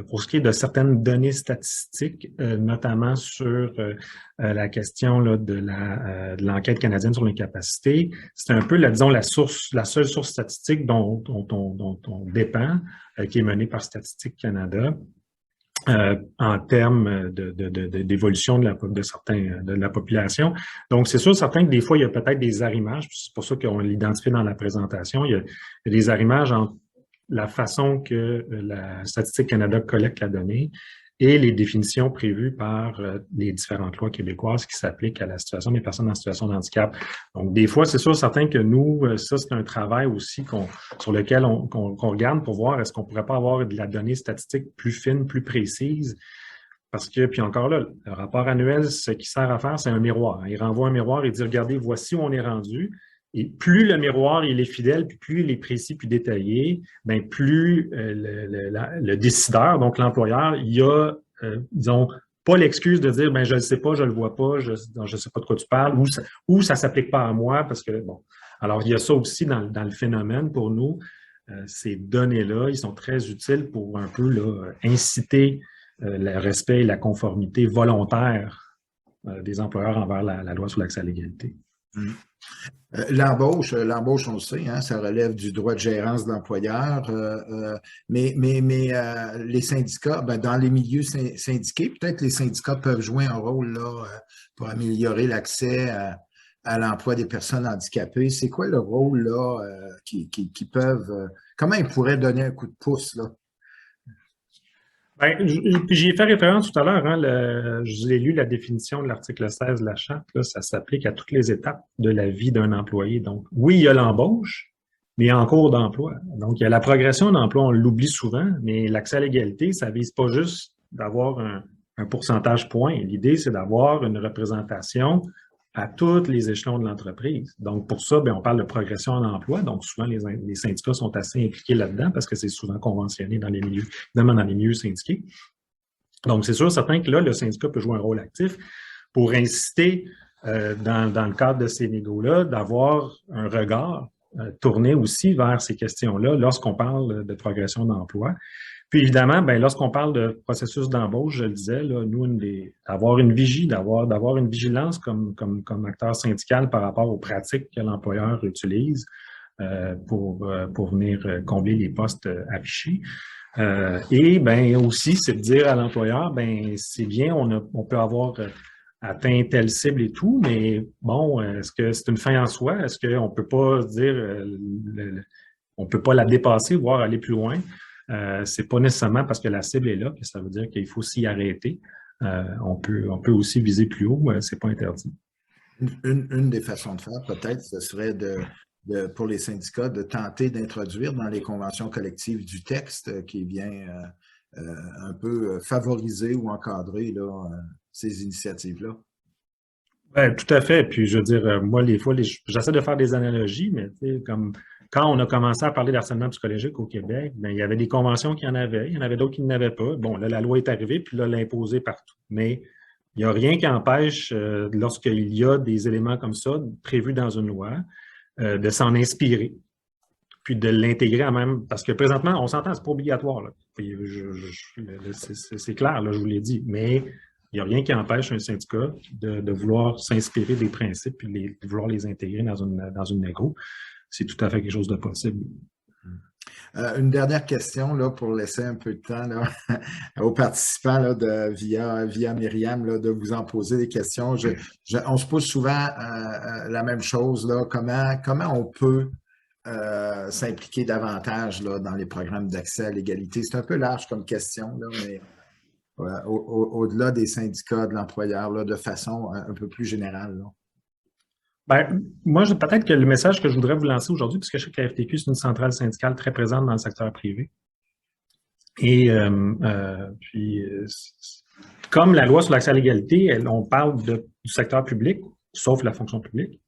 pour ce qui est de certaines données statistiques, notamment sur la question là, de l'enquête canadienne sur l'incapacité, c'est un peu, la seule source statistique dont on dépend, qui est menée par Statistique Canada. En termes d'évolution de la population. Donc, c'est sûr, certain que des fois, il y a peut-être des arrimages, c'est pour ça qu'on l'identifie dans la présentation, il y a des arrimages entre la façon que la Statistique Canada collecte la donnée et les définitions prévues par les différentes lois québécoises qui s'appliquent à la situation des personnes en situation de handicap. Donc, des fois, c'est sûr, certain que nous, ça, c'est un travail aussi sur lequel qu'on regarde pour voir est-ce qu'on pourrait pas avoir de la donnée statistique plus fine, plus précise. Parce que, puis encore là, le rapport annuel, ce qui sert à faire, c'est un miroir. Il renvoie un miroir et dit, regardez, voici où on est rendu. Et plus le miroir il est fidèle, puis plus il est précis, plus détaillé, ben plus le décideur, donc l'employeur, il y a, disons, pas l'excuse de dire, ben je ne sais pas, je le vois pas, je sais pas de quoi tu parles, ou ça s'applique pas à moi, parce que, bon. Alors, il y a ça aussi dans le phénomène pour nous. Ces données-là, ils sont très utiles pour un peu là, inciter le respect et la conformité volontaire des employeurs envers la loi sur l'accès à l'égalité. L'embauche, on le sait, hein, ça relève du droit de gérance de l'employeur, mais les syndicats, ben, dans les milieux syndiqués, peut-être les syndicats peuvent jouer un rôle là pour améliorer l'accès à l'emploi des personnes handicapées. C'est quoi le rôle là qui peuvent, comment ils pourraient donner un coup de pouce là? Ben, j'y ai fait référence tout à l'heure, hein, je vous ai lu la définition de l'article 16 de la Charte, là, ça s'applique à toutes les étapes de la vie d'un employé. Donc, oui, il y a l'embauche, mais il y a en cours d'emploi. Donc, il y a la progression d'emploi, on l'oublie souvent, mais l'accès à l'égalité, ça vise pas juste d'avoir un pourcentage point. L'idée, c'est d'avoir une représentation à tous les échelons de l'entreprise. Donc, pour ça, bien, on parle de progression en emploi. Donc, souvent, les syndicats sont assez impliqués là-dedans parce que c'est souvent conventionné dans les milieux, évidemment dans les milieux syndiqués. Donc, c'est sûr, certain que là, le syndicat peut jouer un rôle actif pour inciter, dans le cadre de ces négos-là, d'avoir un regard tourné aussi vers ces questions-là lorsqu'on parle de progression d'emploi. Puis évidemment, ben lorsqu'on parle de processus d'embauche, je le disais, là, nous, d'avoir une vigie, d'avoir une vigilance comme acteur syndical par rapport aux pratiques que l'employeur utilise pour venir combler les postes affichés. Et ben aussi, c'est de dire à l'employeur, ben c'est bien, on peut avoir atteint telle cible et tout, mais bon, est-ce que c'est une fin en soi? Est-ce qu'on peut pas dire, on peut pas la dépasser, voire aller plus loin? C'est pas nécessairement parce que la cible est là que ça veut dire qu'il faut s'y arrêter. On peut aussi viser plus haut, c'est pas interdit. Une des façons de faire, peut-être, ce serait pour les syndicats de tenter d'introduire dans les conventions collectives du texte qui vient un peu favoriser ou encadrer là, ces initiatives-là. Ben, tout à fait. Puis, je veux dire, moi, les fois, j'essaie de faire des analogies, mais tu sais, comme quand on a commencé à parler d'harcèlement psychologique au Québec, ben, il y avait des conventions qui en avaient, il y en avait d'autres qui n'en avaient pas. Bon, là, la loi est arrivée, puis là, l'imposer partout. Mais il n'y a rien qui empêche, lorsqu'il y a des éléments comme ça prévus dans une loi, de s'en inspirer, puis de l'intégrer à même, parce que présentement, on s'entend, c'est pas obligatoire, là. C'est clair, là, je vous l'ai dit, mais il n'y a rien qui empêche un syndicat de vouloir s'inspirer des principes puis de vouloir les intégrer dans une négo. C'est tout à fait quelque chose de possible. Une dernière question là, pour laisser un peu de temps là, aux participants là, via Myriam là, de vous en poser des questions. On se pose souvent la même chose, là, comment on peut s'impliquer davantage là, dans les programmes d'accès à l'égalité. C'est un peu large comme question, là, mais au-delà des syndicats, de l'employeur, là, de façon un peu plus générale. Là. Ben, moi, peut-être que le message que je voudrais vous lancer aujourd'hui, puisque je sais que la FTQ, c'est une centrale syndicale très présente dans le secteur privé. Et puis, comme la loi sur l'accès à l'égalité, on parle du secteur public, sauf la fonction publique.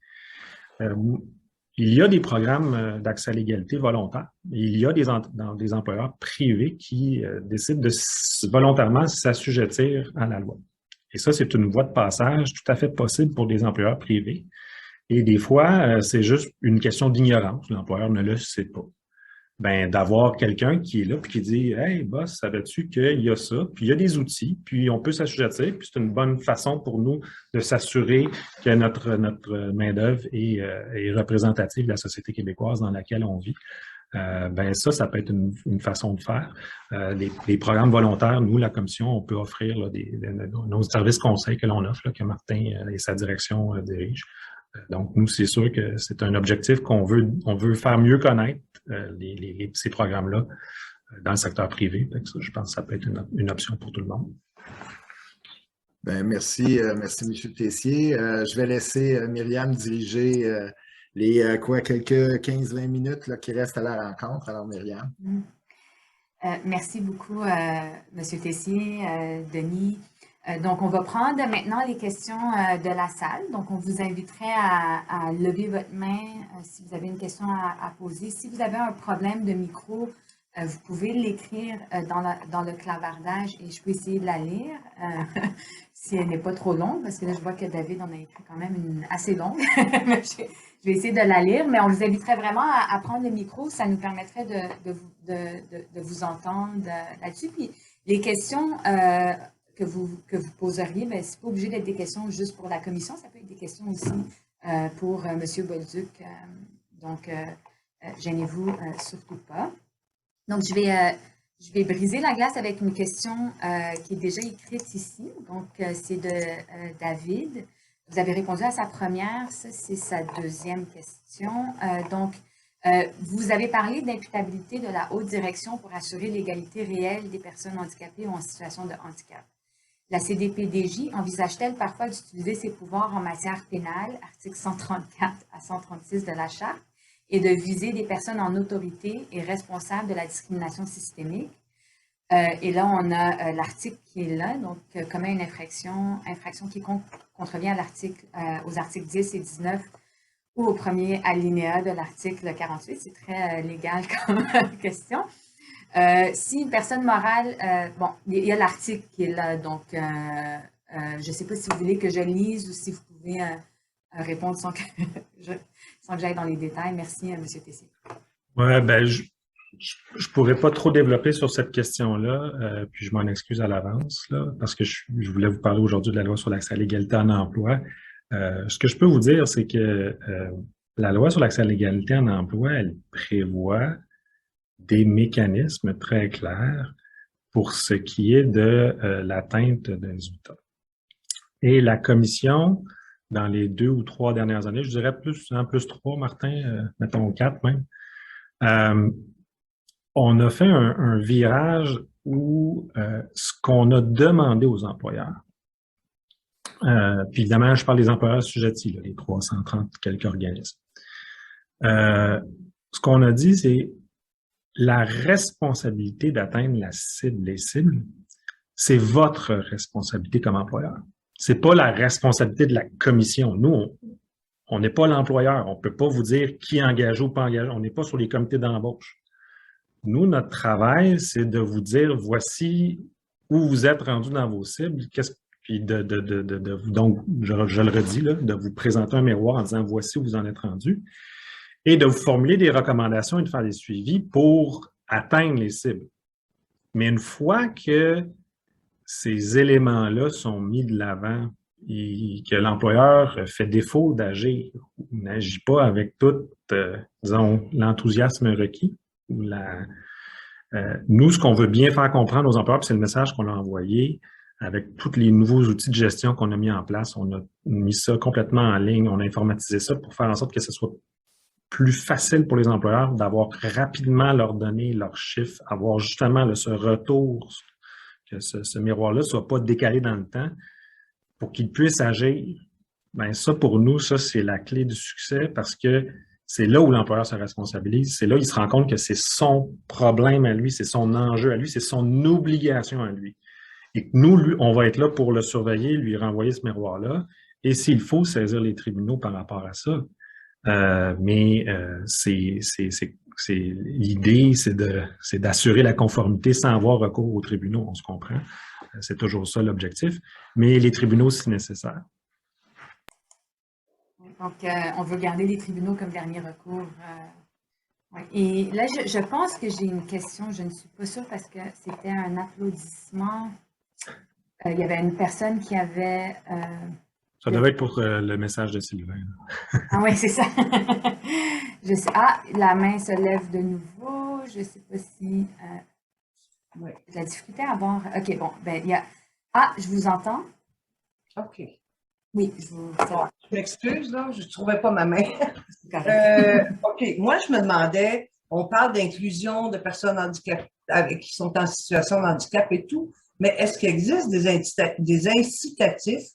Il y a des programmes d'accès à l'égalité volontaires. Il y a des employeurs privés qui décident de volontairement s'assujettir à la loi. Et ça, c'est une voie de passage tout à fait possible pour des employeurs privés. Et des fois, c'est juste une question d'ignorance. L'employeur ne le sait pas. Ben, d'avoir quelqu'un qui est là et qui dit « Hey, boss, savais-tu qu'il y a ça? Puis il y a des outils, puis on peut s'assujettir, puis c'est une bonne façon pour nous de s'assurer que notre main-d'œuvre est représentative de la société québécoise dans laquelle on vit. » Ben ça peut être une façon de faire. Les programmes volontaires, nous, la commission, on peut offrir là, nos services conseils que l'on offre, là, que Martin et sa direction dirigent. Donc, nous, c'est sûr que c'est un objectif on veut faire mieux connaître ces programmes-là dans le secteur privé. Donc, ça, je pense que ça peut être une option pour tout le monde. Ben, merci, merci, M. Tessier. Je vais laisser Myriam diriger les quelques 15-20 minutes là, qui restent à la rencontre. Alors, Myriam. Merci beaucoup, M. Tessier, Denis. Donc, on va prendre maintenant les questions de la salle. Donc, on vous inviterait à lever votre main si vous avez une question à poser. Si vous avez un problème de micro, vous pouvez l'écrire dans le clavardage et je peux essayer de la lire si elle n'est pas trop longue, parce que là, je vois que David en a écrit quand même une assez longue. Je vais essayer de la lire, mais on vous inviterait vraiment à prendre le micro. Ça nous permettrait de vous entendre là-dessus. Puis, les questions que vous poseriez, ben, c'est pas obligé d'être des questions juste pour la commission, ça peut être des questions aussi pour M. Bolduc. Donc, gênez-vous surtout pas. Donc, je vais briser la glace avec une question qui est déjà écrite ici. Donc, c'est de David. Vous avez répondu à sa première, ça c'est sa deuxième question. Vous avez parlé d'imputabilité de la haute direction pour assurer l'égalité réelle des personnes handicapées ou en situation de handicap. La CDPDJ envisage-t-elle parfois d'utiliser ses pouvoirs en matière pénale, articles 134 à 136 de la Charte, et de viser des personnes en autorité et responsables de la discrimination systémique? Et là, on a l'article qui est là, donc commet une infraction qui contrevient aux articles 10 et 19 ou au premier alinéa de l'article 48. C'est très légal comme question. Si une personne morale, bon, il y a l'article qui est là, donc je ne sais pas si vous voulez que je lise ou si vous pouvez répondre sans que j'aille dans les détails. Merci, M. Tessier. Oui, ben, je ne pourrais pas trop développer sur cette question-là, puis je m'en excuse à l'avance, là, parce que je voulais vous parler aujourd'hui de la loi sur l'accès à l'égalité en emploi. Ce que je peux vous dire, c'est que la loi sur l'accès à l'égalité en emploi, elle prévoit des mécanismes très clairs pour ce qui est de l'atteinte d'un résultat. Et la Commission, dans les 2 ou 3 dernières années, je dirais plus 3, Martin, mettons 4 même, on a fait un virage où ce qu'on a demandé aux employeurs, puis évidemment, je parle des employeurs assujettis, là, les 330 quelques organismes. Ce qu'on a dit, c'est la responsabilité d'atteindre les cibles, c'est votre responsabilité comme employeur. C'est pas la responsabilité de la commission. Nous, on n'est pas l'employeur. On peut pas vous dire qui est engagé ou pas engagé. On n'est pas sur les comités d'embauche. Nous, notre travail, c'est de vous dire, voici où vous êtes rendu dans vos cibles, puis donc, je le redis, là, de vous présenter un miroir en disant, voici où vous en êtes rendu, et de vous formuler des recommandations et de faire des suivis pour atteindre les cibles. Mais une fois que ces éléments-là sont mis de l'avant et que l'employeur fait défaut d'agir ou n'agit pas avec tout, disons, l'enthousiasme requis, ou nous, ce qu'on veut bien faire comprendre aux employeurs, c'est le message qu'on a envoyé avec tous les nouveaux outils de gestion qu'on a mis en place. On a mis ça complètement en ligne, on a informatisé ça pour faire en sorte que ce soit plus facile pour les employeurs d'avoir rapidement leurs données, leurs chiffres, avoir justement ce retour, que ce miroir-là ne soit pas décalé dans le temps pour qu'ils puissent agir. Bien, ça, pour nous, ça, c'est la clé du succès parce que c'est là où l'employeur se responsabilise. C'est là où il se rend compte que c'est son problème à lui, c'est son enjeu à lui, c'est son obligation à lui. Et que nous, lui, on va être là pour le surveiller, lui renvoyer ce miroir-là. Et s'il faut, saisir les tribunaux par rapport à ça. Mais l'idée, c'est d'assurer la conformité sans avoir recours aux tribunaux, on se comprend. C'est toujours ça l'objectif. Mais les tribunaux, si nécessaire. Donc, on veut garder les tribunaux comme dernier recours. Ouais. Et là, je pense que j'ai une question, je ne suis pas sûre parce que c'était un applaudissement. Il y avait une personne qui avait... ça devait être pour le message de Sylvain. Ah oui, c'est ça. Je sais. Ah, la main se lève de nouveau. Je ne sais pas si... ouais. La difficulté à voir... OK, bon, ben il y a... Ah, je vous entends. OK. Oui, je vous... Je m'excuse, là, je ne trouvais pas ma main. OK, moi, je me demandais, on parle d'inclusion de personnes handicapées, qui sont en situation de handicap et tout, mais est-ce qu'il existe des incitatifs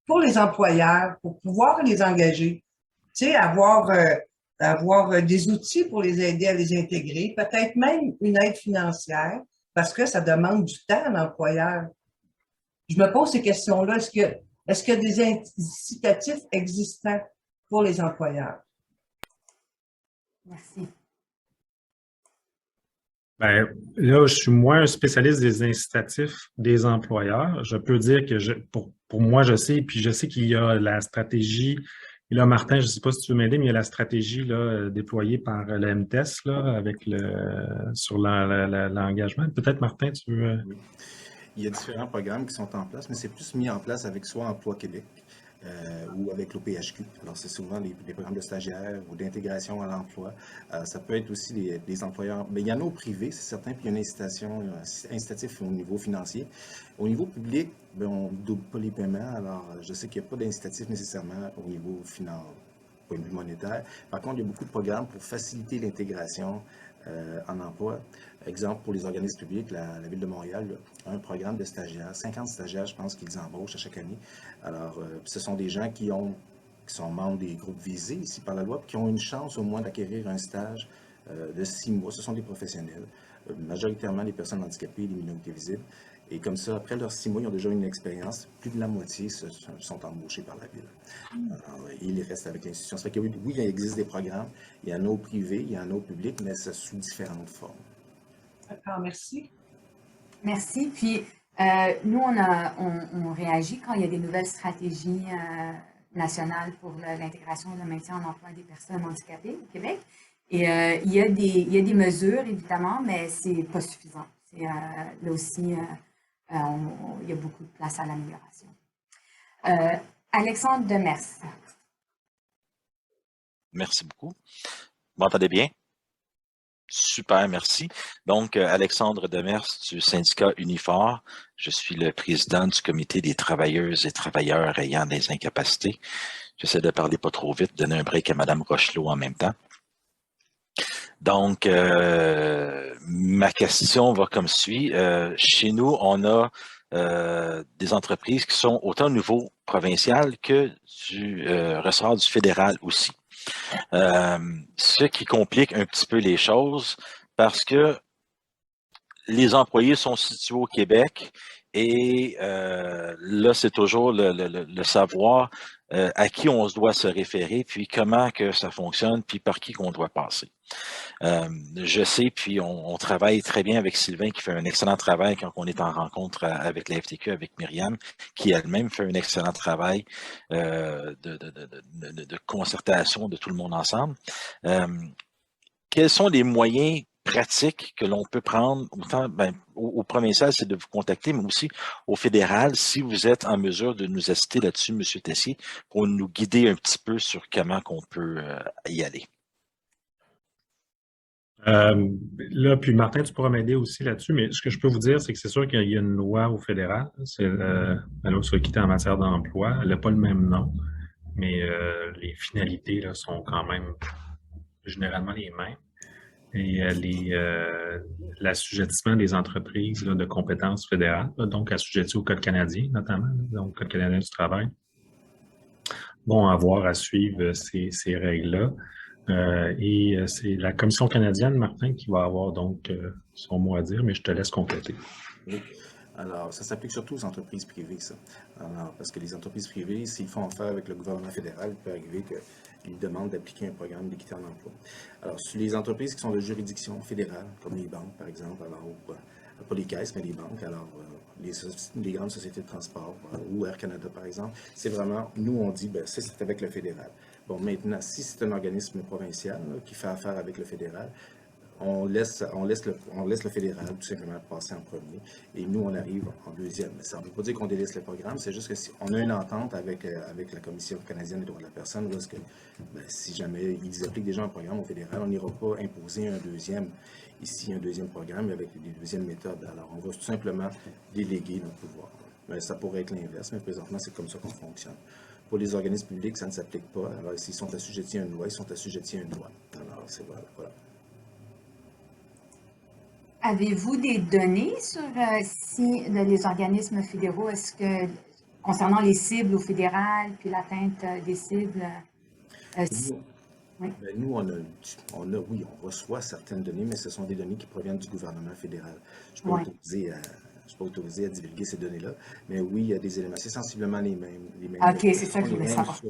pour les employeurs pour pouvoir les engager? Tu sais, avoir des outils pour les aider à les intégrer, peut-être même une aide financière, parce que ça demande du temps à l'employeur. Je me pose ces questions-là. Est-ce qu'il y a des incitatifs existants pour les employeurs? Merci. Ben, là, je suis moins un spécialiste des incitatifs des employeurs. Je peux dire que pour moi, je sais, puis je sais qu'il y a la stratégie. Et là, Martin, je ne sais pas si tu veux m'aider, mais il y a la stratégie là, déployée par le MTES là, sur l'engagement. Peut-être, Martin, tu veux. Oui. Il y a différents programmes qui sont en place, mais c'est plus mis en place avec soit Emploi Québec ou avec l'OPHQ. Alors, c'est souvent des programmes de stagiaires ou d'intégration à l'emploi. Ça peut être aussi des employeurs. Mais il y en a au privé, c'est certain, puis il y a une incitatif au niveau financier. Au niveau public, ben, on ne double pas les paiements. Alors, je sais qu'il n'y a pas d'incitatif nécessairement au niveau financier, point de vue monétaire. Par contre, il y a beaucoup de programmes pour faciliter l'intégration en emploi. Exemple, pour les organismes publics, la Ville de Montréal a un programme de stagiaires, 50 stagiaires, je pense qu'ils embauchent à chaque année. Alors, ce sont des gens qui sont membres des groupes visés ici par la loi, puis qui ont une chance au moins d'acquérir un stage de 6 mois. Ce sont des professionnels, majoritairement des personnes handicapées et des minorités visibles. Et comme ça, après leurs 6 mois, ils ont déjà une expérience. Plus de la moitié sont embauchés par la Ville. Alors, ils restent avec l'institution. Ça fait que oui, il existe des programmes. Il y en a au privé, il y en a au public, mais c'est sous différentes formes. D'accord, merci. Merci. Puis, nous, on réagit quand il y a des nouvelles stratégies nationales pour l'intégration et le maintien en emploi des personnes handicapées au Québec. Et il y a des mesures, évidemment, mais c'est pas suffisant. Là aussi, il y a beaucoup de place à l'amélioration. Alexandre Demers. Merci beaucoup. Vous m'entendez bien? Super, merci. Donc, Alexandre Demers du syndicat Unifor. Je suis le président du comité des travailleuses et travailleurs ayant des incapacités. J'essaie de parler pas trop vite, donner un break à Mme Rochelot en même temps. Donc, ma question va comme suit. Chez nous, on a des entreprises qui sont autant au niveau provincial que du ressort du fédéral aussi. Ce qui complique un petit peu les choses parce que les employés sont situés au Québec et là, c'est toujours le savoir à qui on doit se référer, puis comment que ça fonctionne, puis par qui qu'on doit passer. Je sais, puis on travaille très bien avec Sylvain qui fait un excellent travail quand on est en rencontre avec la FTQ, avec Myriam, qui elle-même fait un excellent travail de concertation de tout le monde ensemble. Quels sont les moyens pratiques que l'on peut prendre, autant au provincial, c'est de vous contacter, mais aussi au fédéral, si vous êtes en mesure de nous assister là-dessus, M. Tessier, pour nous guider un petit peu sur comment qu'on peut y aller. Là, puis Martin, tu pourras m'aider aussi là-dessus, mais ce que je peux vous dire, c'est que c'est sûr qu'il y a une loi au fédéral, c'est la loi sur l'équité en matière d'emploi. Elle n'a pas le même nom, mais les finalités là, sont quand même généralement les mêmes. Et l'assujettissement des entreprises là, de compétences fédérales, là, donc assujetties au Code canadien notamment, là, donc Code canadien du travail, vont avoir à suivre ces règles-là. Et c'est la Commission canadienne, Martin, qui va avoir donc son mot à dire, mais je te laisse compléter. Oui. Alors, ça s'applique surtout aux entreprises privées, ça. Alors, parce que les entreprises privées, s'ils font affaire avec le gouvernement fédéral, il peut arriver qu'ils demandent d'appliquer un programme d'équité en emploi. Alors, sur les entreprises qui sont de juridiction fédérale, comme les banques, par exemple, alors, pas les caisses, mais les banques, alors les grandes sociétés de transport, ou Air Canada, par exemple, c'est vraiment, nous, on dit, ben, c'est avec le fédéral. Bon, maintenant, si c'est un organisme provincial là, qui fait affaire avec le fédéral, on laisse le fédéral tout simplement passer en premier et nous, on arrive en deuxième. Mais ça ne veut pas dire qu'on délaisse le programme, c'est juste que si on a une entente avec la Commission canadienne des droits de la personne, parce que si jamais ils appliquent déjà un programme au fédéral, on n'ira pas imposer un deuxième programme avec des deuxièmes méthodes. Alors, on va tout simplement déléguer notre pouvoir. Mais ça pourrait être l'inverse, mais présentement, c'est comme ça qu'on fonctionne. Pour les organismes publics, ça ne s'applique pas. Alors, s'ils sont assujettis à une loi, ils sont assujettis à une loi. Alors, c'est voilà. Avez-vous des données sur si les organismes fédéraux, est-ce que, concernant les cibles au fédéral, puis l'atteinte des cibles, oui. Ben, nous, oui, on reçoit certaines données, mais ce sont des données qui proviennent du gouvernement fédéral. Je ne suis pas autorisé à divulguer ces données-là, mais oui, il y a des éléments. C'est sensiblement les mêmes. OK, c'est ça que je voulais savoir.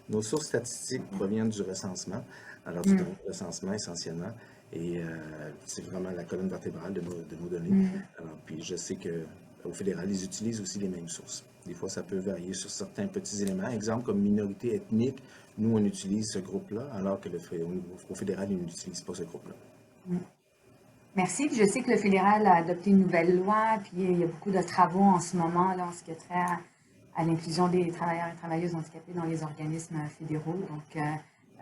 Nos sources statistiques proviennent du recensement, alors du recensement essentiellement, et c'est vraiment la colonne vertébrale de nos données. Alors, puis je sais qu'au fédéral, ils utilisent aussi les mêmes sources. Des fois, ça peut varier sur certains petits éléments. Exemple, comme minorité ethnique, nous, on utilise ce groupe-là, alors que au fédéral, ils n'utilisent pas ce groupe-là. Merci. Je sais que le fédéral a adopté une nouvelle loi, puis il y a beaucoup de travaux en ce moment là, en ce qui a trait à l'inclusion des travailleurs et travailleuses handicapés dans les organismes fédéraux. Donc,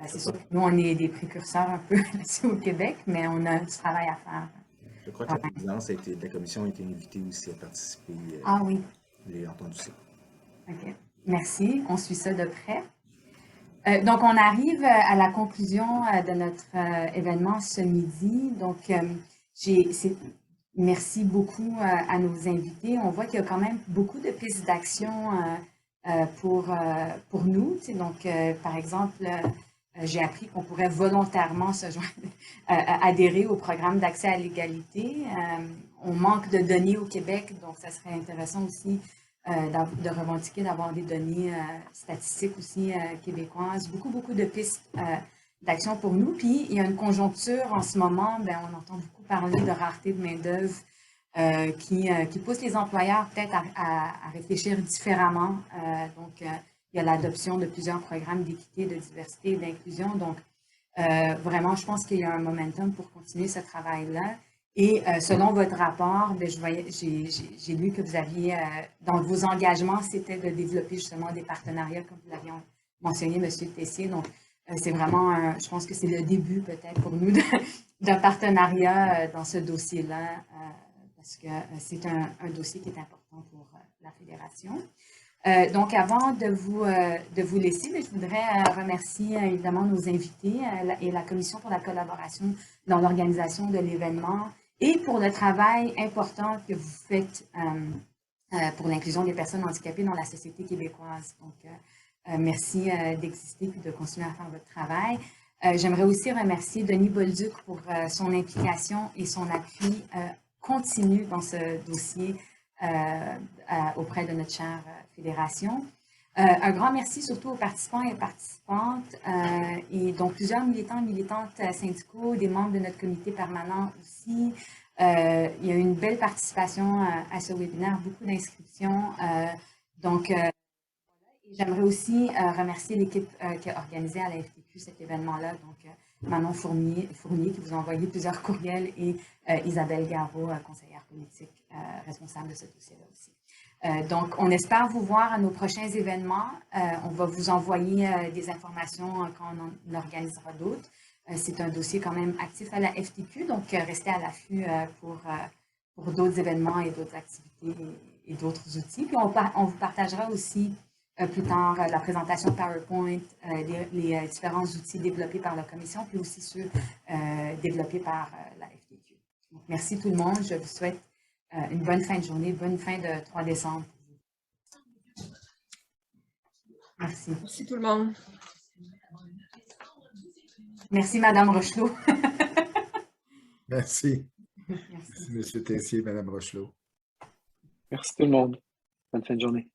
c'est sûr que nous, on est des précurseurs un peu ici au Québec, mais on a du travail à faire. Je crois que la présidence de la commission a été invitée aussi à participer. Ah oui. Je l'ai entendu ça. OK. Merci. On suit ça de près. Donc, on arrive à la conclusion de notre événement ce midi. Donc, merci beaucoup à nos invités. On voit qu'il y a quand même beaucoup de pistes d'action pour nous. Donc, par exemple, j'ai appris qu'on pourrait volontairement adhérer au programme d'accès à l'égalité. On manque de données au Québec, donc ça serait intéressant aussi de revendiquer d'avoir des données statistiques aussi québécoises. Beaucoup de pistes d'action pour nous. Puis, il y a une conjoncture en ce moment, on entend beaucoup parler de rareté de main-d'œuvre qui pousse les employeurs peut-être à réfléchir différemment. Donc, il y a l'adoption de plusieurs programmes d'équité, de diversité et d'inclusion. Donc, vraiment, je pense qu'il y a un momentum pour continuer ce travail-là. Et selon votre rapport, j'ai lu que vous aviez, dans vos engagements, c'était de développer justement des partenariats, comme vous l'aviez mentionné, M. Tessier. Donc, c'est vraiment, je pense que c'est le début peut-être pour nous d'un partenariat dans ce dossier-là, parce que c'est un dossier qui est important pour la Fédération. Donc, avant de vous laisser, je voudrais remercier évidemment nos invités et la Commission pour la collaboration dans l'organisation de l'événement et pour le travail important que vous faites pour l'inclusion des personnes handicapées dans la société québécoise. Donc, merci d'exister et de continuer à faire votre travail. J'aimerais aussi remercier Denis Bolduc pour son implication et son appui continu dans ce dossier auprès de notre chère fédération. Un grand merci surtout aux participants et participantes et donc plusieurs militants et militantes syndicaux, des membres de notre comité permanent aussi. Il y a eu une belle participation à ce webinaire, beaucoup d'inscriptions. Donc, j'aimerais aussi remercier l'équipe qui a organisé à la FTQ cet événement-là, donc Manon Fournier qui vous a envoyé plusieurs courriels et Isabelle Garot, conseillère politique responsable de ce dossier-là aussi. Donc, on espère vous voir à nos prochains événements. On va vous envoyer des informations quand on en organisera d'autres. C'est un dossier quand même actif à la FTQ, donc restez à l'affût pour d'autres événements et d'autres activités et d'autres outils. Puis on vous partagera aussi plus tard la présentation PowerPoint, les différents outils développés par la Commission, puis aussi ceux développés par la FTQ. Donc, merci tout le monde. Je vous souhaite une bonne fin de journée, bonne fin de 3 décembre. Merci. Merci tout le monde. Merci, Madame Rochelot. Merci. Merci, M. Tessier, Mme Rochelot. Merci tout le monde. Bonne fin de journée.